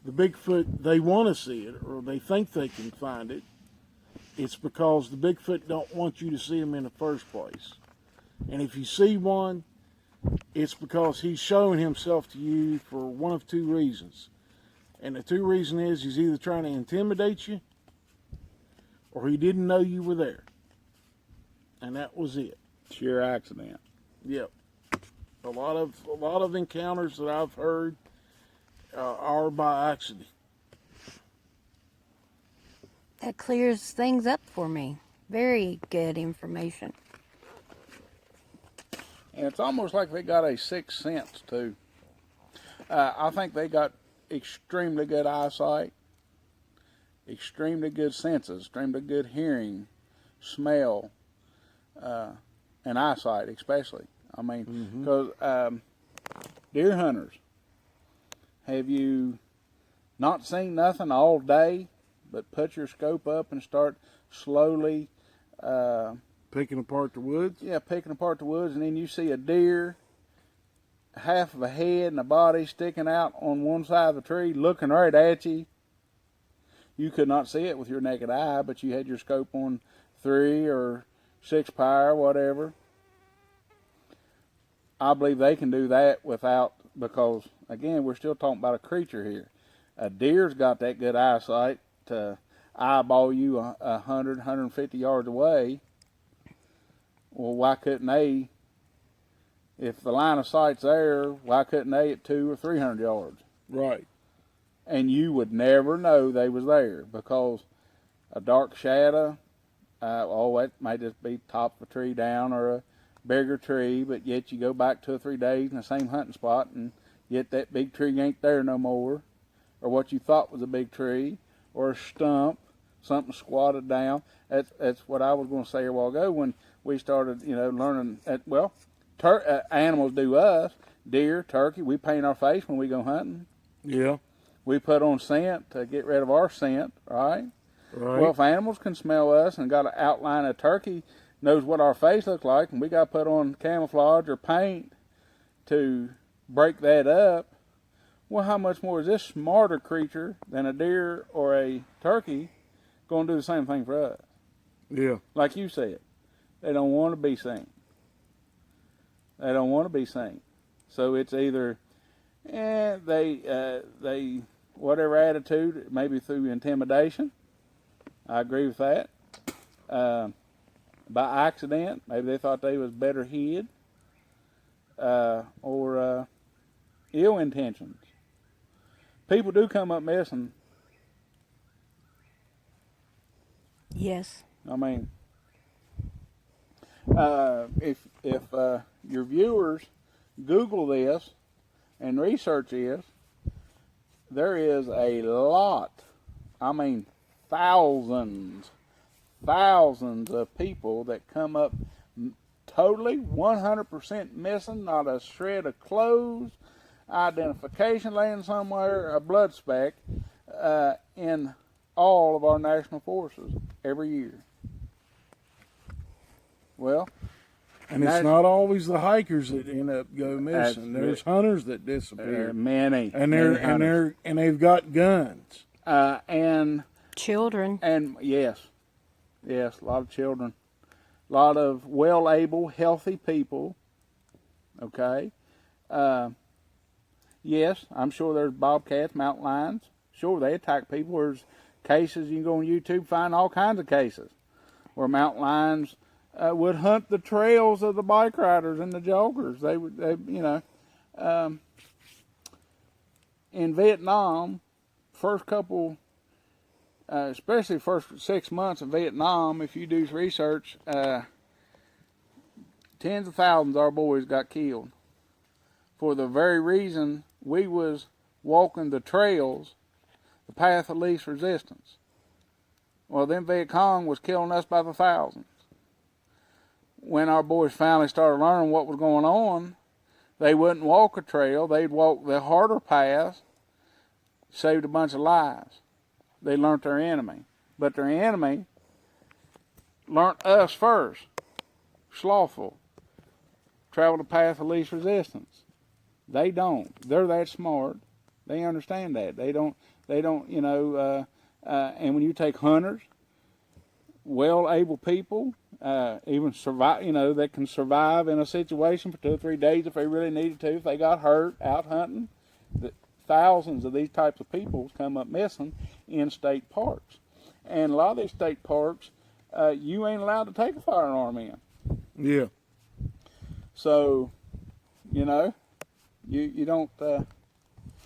the Bigfoot, they want to see it or they think they can find it, it's because the Bigfoot don't want you to see him in the first place. And if you see one, it's because he's showing himself to you for one of two reasons. And the two reasons is he's either trying to intimidate you or he didn't know you were there. And that was it. Sheer accident. Yep. A lot of encounters that I've heard are by accident. That clears things up for me. Very good information. And it's almost like they got a sixth sense, too. I think they got extremely good eyesight, extremely good senses, extremely good hearing, smell, and eyesight especially. I mean, because deer hunters, have you not seen nothing all day, but put your scope up and start slowly Picking apart the woods? yeah, picking apart the woods, and then you see a deer, half of a head and a body sticking out on one side of the tree, looking right at you. You could not see it with your naked eye, but you had your scope on 3 or 6 power, whatever. I believe they can do that without, because, again, we're still talking about a creature here. A deer's got that good eyesight to eyeball you 100, 150 yards away. Well, why couldn't they, if the line of sight's there, why couldn't they at 200 or 300 yards? Right. And you would never know they was there, because a dark shadow, it might just be top of a tree down or a bigger tree, but yet you go back 2 or 3 days in the same hunting spot, and yet that big tree ain't there no more, or what you thought was a big tree, or a stump, something squatted down. That's what I was going to say a while ago when we started, learning. Animals do us. Deer, turkey, we paint our face when we go hunting. Yeah. We put on scent to get rid of our scent, right? Right. Well, if animals can smell us and got an outline of turkey, knows what our face looks like, and we got to put on camouflage or paint to break that up, well, how much more is this smarter creature than a deer or a turkey going to do the same thing for us? Yeah. Like you said, they don't want to be seen. They don't want to be seen. So it's either they whatever attitude, maybe through intimidation. I agree with that. By accident, maybe they thought they was better hid, or ill intentions. People do come up missing. Yes. I mean, if your viewers Google this and research this, there is a lot, I mean thousands of people that come up totally 100% missing, not a shred of clothes, identification laying somewhere, a blood speck, in all of our national forests every year. Well, and it's not always the hikers that end up go missing. There's hunters that disappear. Many, and they've got guns. And children. And yes, a lot of children, a lot of well-able, healthy people. Okay. Yes, I'm sure there's bobcats, mountain lions. Sure, they attack people. There's cases, you can go on YouTube, find all kinds of cases where mountain lions would hunt the trails of the bike riders and the joggers. They in Vietnam, first couple, especially first 6 months of Vietnam, if you do research, tens of thousands of our boys got killed for the very reason we was walking the trails, the path of least resistance. Well, then Viet Cong was killing us by the thousands. When our boys finally started learning what was going on, they wouldn't walk a trail. They'd walk the harder paths, saved a bunch of lives. They learned their enemy. But their enemy learned us first. Slothful. Travel the path of least resistance. They don't. They're that smart. They understand that. They don't, you know, and when you take hunters, well-able people, even survive, you know, that can survive in a situation for 2 or 3 days if they really needed to, if they got hurt out hunting, thousands of these types of people come up missing in state parks. And a lot of these state parks, you ain't allowed to take a firearm in. Yeah. So, you know, you don't,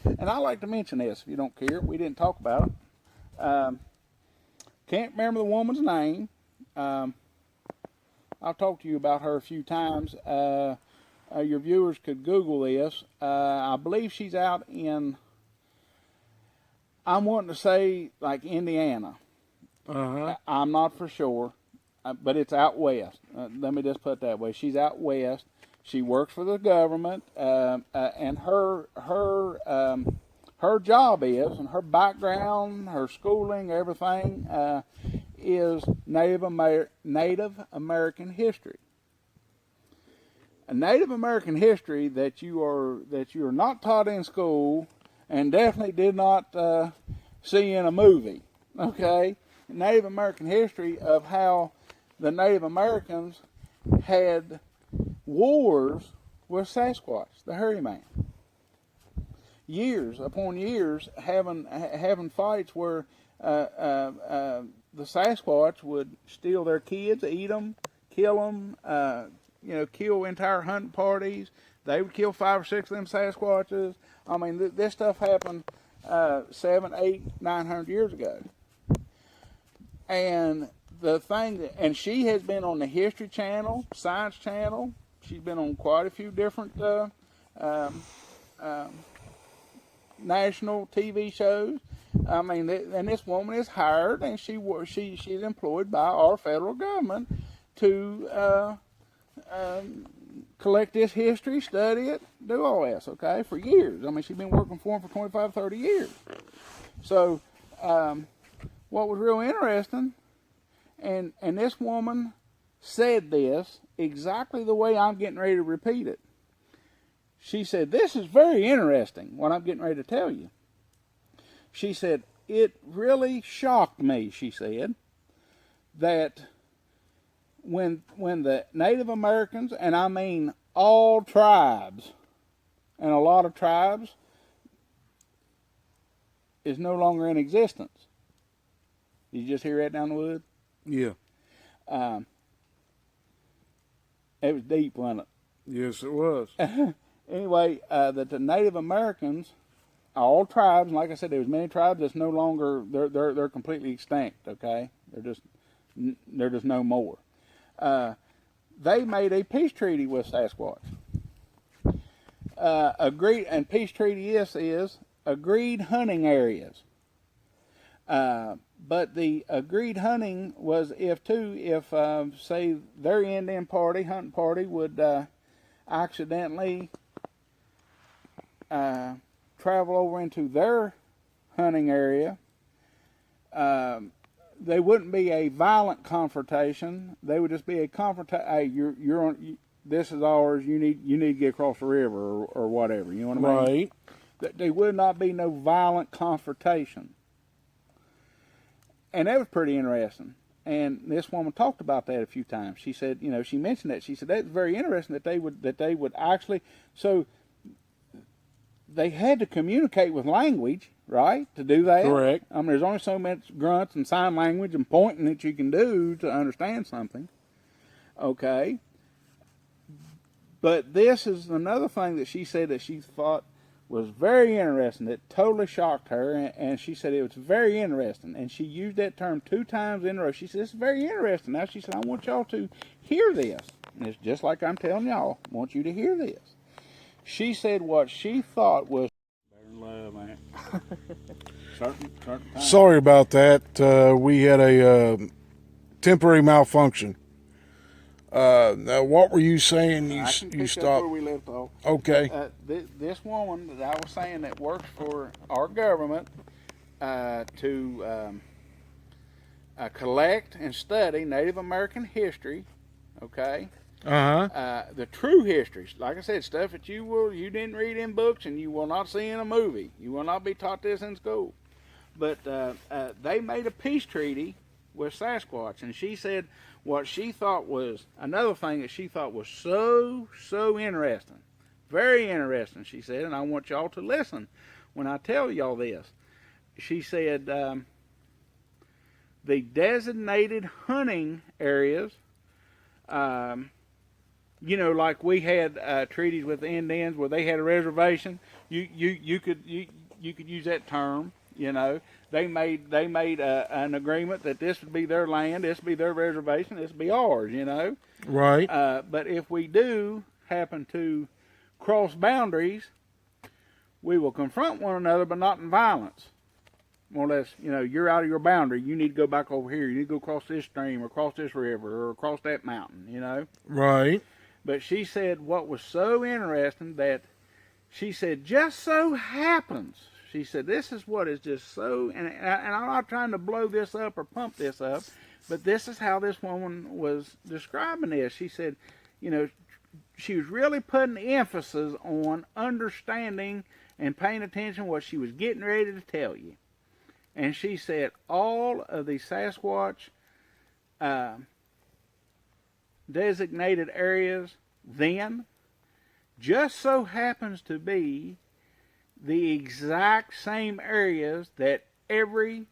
and I like to mention this, if you don't care, we didn't talk about it. Can't remember the woman's name. I'll talk to you about her a few times. Your viewers could Google this. I believe she's out in, I'm wanting to say like Indiana. Uh-huh. I'm not for sure, but it's out west. Let me just put it that way. She's out west. She works for the government, and her job is, and her background, her schooling, everything is Native American history. A Native American history that you are not taught in school, and definitely did not see in a movie. Okay, Native American history of how the Native Americans had wars with Sasquatch, the hairy man. Years upon years having fights where the Sasquatch would steal their kids, eat them, kill them, you know, kill entire hunting parties. They would kill 5 or 6 of them Sasquatches. I mean, this stuff happened 700, 800, 900 years ago. And the thing, and she has been on the History Channel, Science Channel. She's been on quite a few different national TV shows. I mean, and this woman is hired, and she's employed by our federal government to collect this history, study it, do all this, okay, for years. I mean, she's been working for them for 25, 30 years. So, what was real interesting, and this woman said this exactly the way I'm getting ready to repeat it. She said, "This is very interesting, what I'm getting ready to tell you." She said, "It really shocked me," she said, "that when the Native Americans, and I mean all tribes, and a lot of tribes is no longer in existence." Did you just hear that down the wood? Yeah. It was deep, wasn't it? Yes, it was. Anyway, that the Native Americans, all tribes, and like I said, there's many tribes that's no longer, they're completely extinct. Okay, they're just no more. They made a peace treaty with Sasquatch. Agreed, and peace treaty is agreed hunting areas. But the agreed hunting was if say their Indian party, hunting party, would accidentally travel over into their hunting area, they wouldn't be a violent confrontation. They would just be a confrontation. Hey, you're on. This is ours. You need to get across the river or whatever. You know what I mean? Right. There would not be no violent confrontation. And that was pretty interesting. And this woman talked about that a few times. She said, you know, she mentioned that. She said that's very interesting that they would actually. So they had to communicate with language, right, to do that. Correct. I mean, there's only so much grunts and sign language and pointing that you can do to understand something. Okay. But this is another thing that she said that she thought was very interesting. It totally shocked her, and she said it was very interesting. And she used that term 2 times in a row. She said, "It's very interesting." Now she said, "I want y'all to hear this." And it's just like I'm telling y'all. I want you to hear this. She said what she thought was better than love, man. certain times. Sorry about that. We had a temporary malfunction. Now, what were you saying? I can You pick stopped. up where we left off. Okay. This woman that I was saying that works for our government to collect and study Native American history, okay, The true histories, like I said, stuff that you didn't read in books and you will not see in a movie. You will not be taught this in school. But they made a peace treaty with Sasquatch, and she said what she thought was another thing that she thought was so interesting, very interesting. She said, and I want y'all to listen when I tell y'all this. She said the designated hunting areas. Like we had treaties with the Indians where they had a reservation. You could use that term. They made an agreement that this would be their land, this would be their reservation, this would be ours. Right. But if we do happen to cross boundaries, we will confront one another, but not in violence. More or less, you're out of your boundary. You need to go back over here. You need to go across this stream or across this river or across that mountain. Right. But she said what was so interesting that she said just so happens. She said this is what is just so, and I'm not trying to blow this up or pump this up, but this is how this woman was describing this. She said, she was really putting the emphasis on understanding and paying attention to what she was getting ready to tell you. And she said all of the Sasquatch designated areas then just so happens to be the exact same areas that every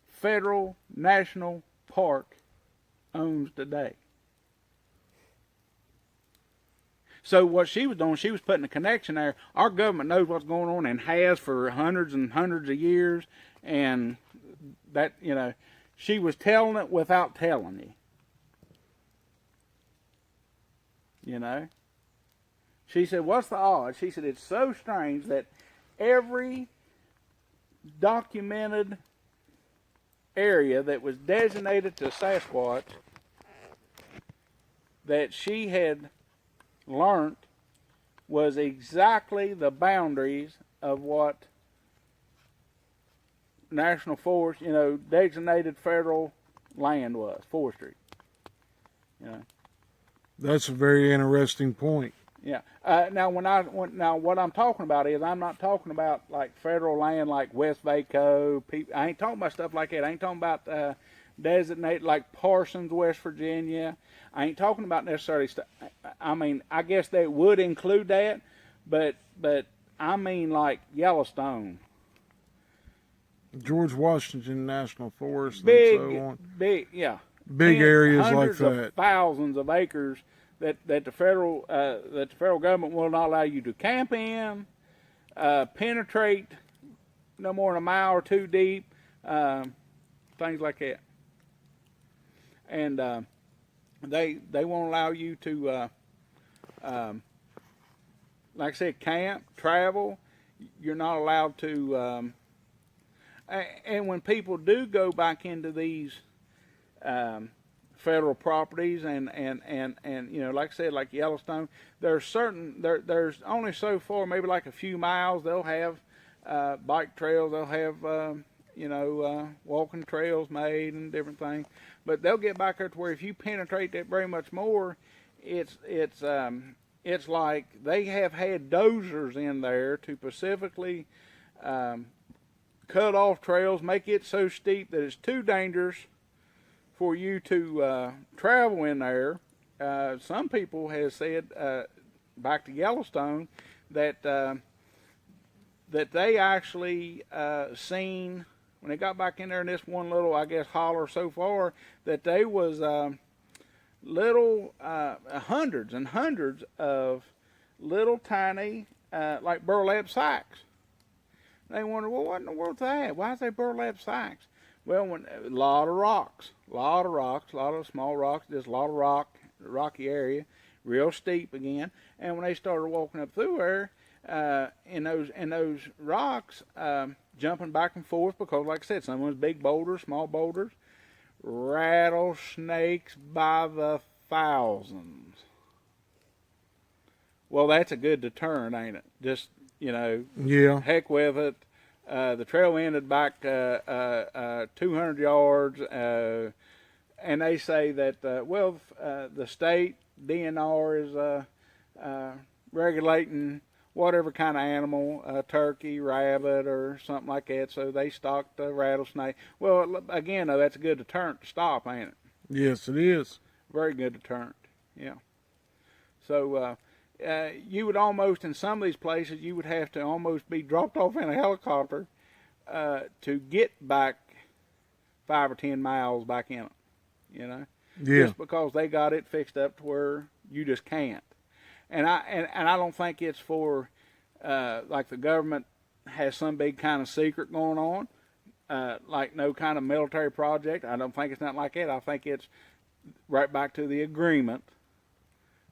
federal national park owns today. So what she was doing, she was putting a connection there. Our government knows what's going on and has for hundreds and hundreds of years, and that, she was telling it without telling you. She said, what's the odds? She said, it's so strange that every documented area that was designated to Sasquatch that she had learned was exactly the boundaries of what national forest, designated federal land was, forestry. That's a very interesting point. Yeah. Now, what I'm talking about is I'm not talking about like federal land like West Vaco. I ain't talking about stuff like that. I ain't talking about designated like Parsons, West Virginia. I ain't talking about necessarily stuff. I mean, I guess they would include that, but I mean like Yellowstone, George Washington National Forest, big, and so on. big, yeah, Big areas like hundreds that. of thousands of acres that the federal government will not allow you to camp in, penetrate no more than a mile or two deep, things like that. And they won't allow you to, like I said, camp, travel. You're not allowed to. And when people do go back into these federal properties and like I said, like Yellowstone, there's only so far, maybe like a few miles, they'll have bike trails, they'll have walking trails made and different things, but they'll get back there to where if you penetrate that very much more, it's like they have had dozers in there to specifically cut off trails, make it so steep that it's too dangerous for you to travel in there. Some people have said, back to Yellowstone, that they actually seen, when they got back in there in this one little, I guess, holler so far, that they was little, hundreds and hundreds of little tiny, like burlap sacks. They wonder, well, what in the world's that? Why is they burlap sacks? Well, a lot of rocks, a lot of small rocks, just a lot of rocky area, real steep again. And when they started walking up through there, in those rocks, jumping back and forth, because like I said, some of them was big boulders, small boulders, rattlesnakes by the thousands. Well, that's a good deterrent, ain't it? Just, Yeah. heck with it. The trail ended back 200 yards, and they say that the state DNR is regulating whatever kind of animal, turkey, rabbit, or something like that. So they stocked the rattlesnake. Well, again, though, that's a good deterrent to stop, ain't it? Yes, it is. Very good deterrent. Yeah. So you would almost, in some of these places, you would have to almost be dropped off in a helicopter to get back 5 or 10 miles back in them. You know, Yeah. just because they got it fixed up to where you just can't. And I don't think it's for like the government has some big kind of secret going on, like no kind of military project. I don't think it's nothing like that. I think it's right back to the agreement,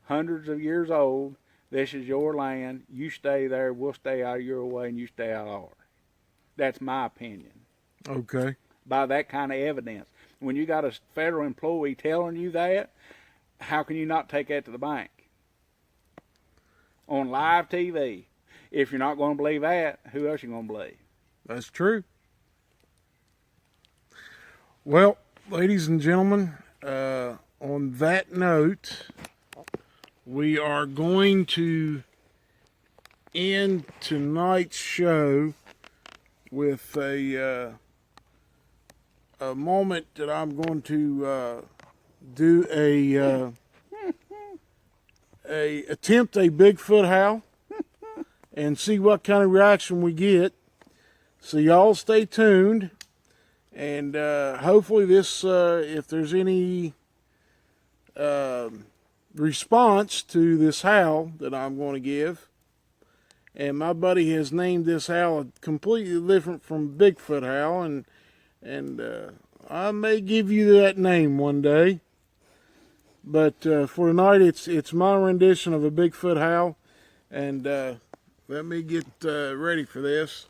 hundreds of years old. This is your land. You stay there. We'll stay out of your way, and you stay out of ours. That's my opinion. Okay. By that kind of evidence, when you got a federal employee telling you that, how can you not take that to the bank? On live TV. If you're not going to believe that, who else you going to believe? That's true. Well, ladies and gentlemen, on that note, we are going to end tonight's show with a moment that I'm going to do a attempt a Bigfoot howl and see what kind of reaction we get. So y'all stay tuned, and hopefully this, if there's any response to this howl that I'm going to give, and my buddy has named this howl completely different from Bigfoot howl, and I may give you that name one day. But for tonight, it's my rendition of a Bigfoot howl, and let me get ready for this.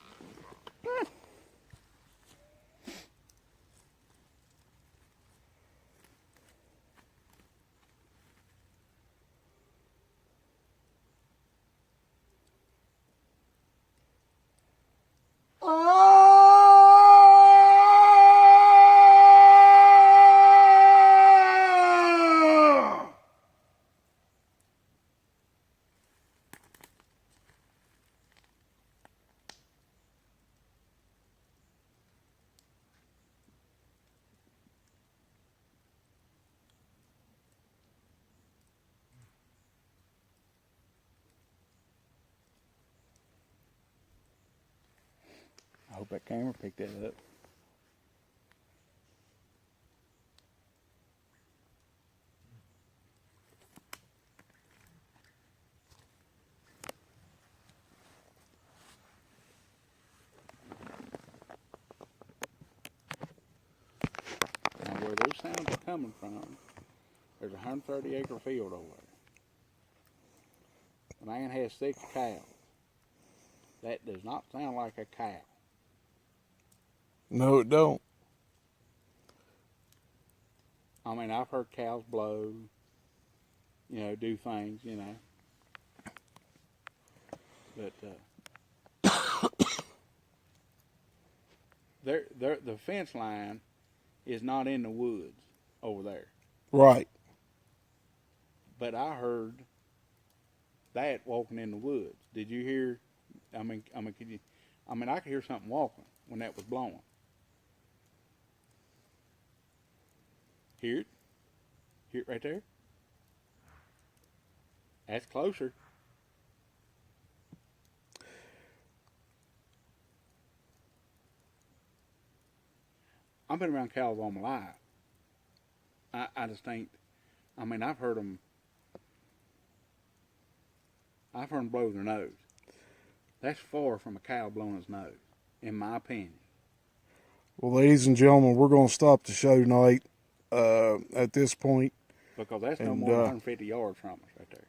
I hope that camera picked that up. Now, where those sounds are coming from, there's a 130-acre field over there. The man has 6 cows. That does not sound like a cow. No, it don't. I mean, I've heard cows blow, do things, But the fence line is not in the woods over there. Right. But I heard that walking in the woods. Did you hear? I could hear something walking when that was blowing. Hear it? Hear it right there? That's closer. I've been around cows all my life. I just ain't. I've heard them blow their nose. That's far from a cow blowing his nose, in my opinion. Well, ladies and gentlemen, we're going to stop the show tonight at this point. Because that's no more than 150 yards from us right there.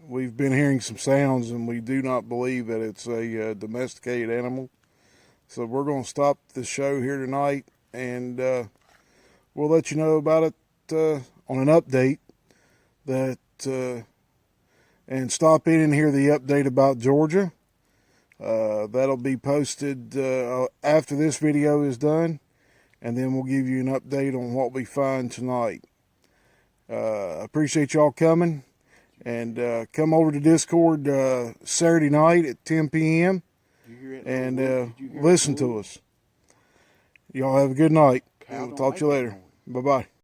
We've been hearing some sounds, and we do not believe that it's a domesticated animal. So we're going to stop the show here tonight, and we'll let you know about it on an update. And stop in and hear the update about Georgia. That'll be posted after this video is done, and then we'll give you an update on what we find tonight. Appreciate y'all coming, and come over to Discord Saturday night at 10 p.m. and listen to us. Y'all have a good night. We'll talk to you later. Bye-bye.